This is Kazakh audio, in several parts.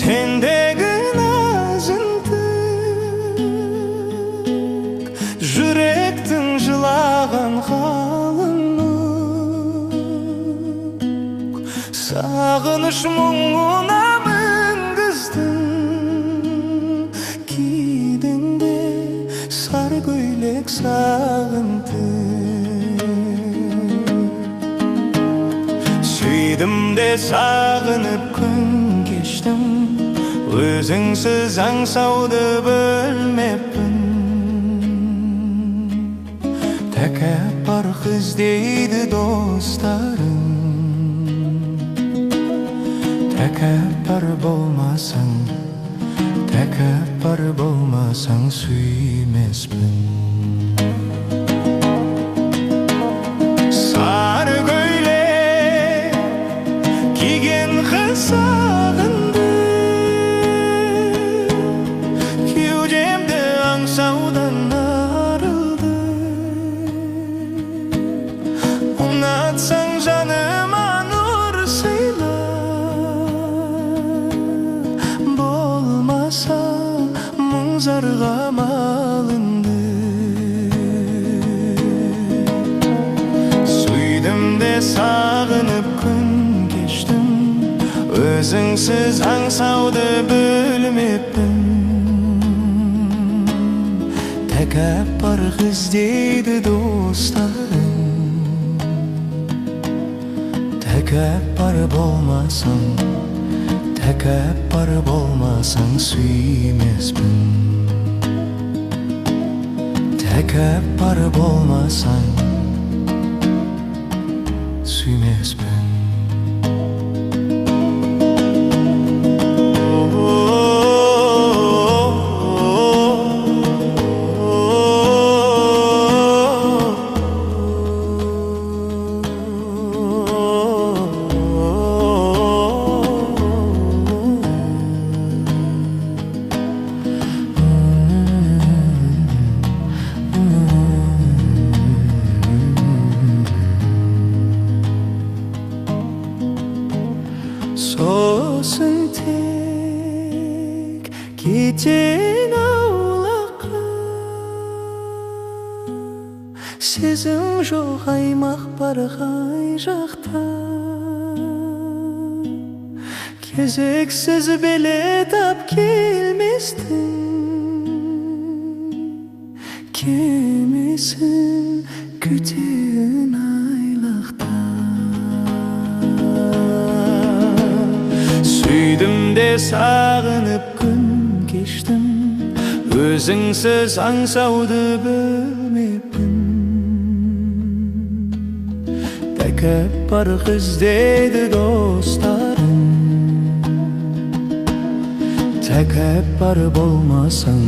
Sendegin azındık, yürektin жылаған қалыңық. Сағыныш мұңына мінгіздің, кидіңде сары көйлек сағынтып. Сүйдім де сағынып күн кештім, өзіңсіз аңсауды білмеппін. Тәкәппар қыз дейді достарым, тәкәппар болмасаң сүймеспін. Сары көйлек киген қыз сағынды, кеудемді аңсаудан арылды. Ұнатсаң жаныма нұр сыйла, болмаса мұң-зарға малынды. Сүйдім де сағынып күн кештім, өзіңсіз аңсауды білмеппін. Тәкәппар қыз дейді достарым, тәкәппар болмасаң сүймеспін. Тәкәппар болмасаң сүймеспін. Сосын тек кетен аулаққа, сезім жоқ аймақ бар қай жақта. Кезексіз билет ап келместің, кемесін күтен айлақта. Сүйдім де сағынып күн кештім, өзіңсіз аңсауды білмеппін. Тәкәппар қыз дейді достарым, тәкәппар болмасаң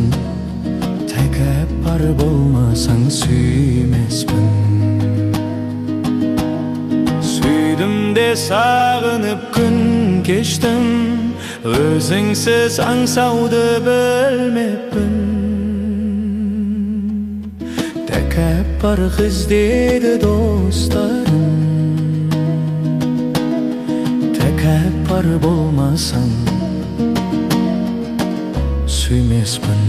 сүймеспін. Сүйдім де сағынып күн кештім, өзіңсіз аңсауды білмеппін. Тәкәппар қыз дейді достарым, тәкәппар болмасаң сүймеспін.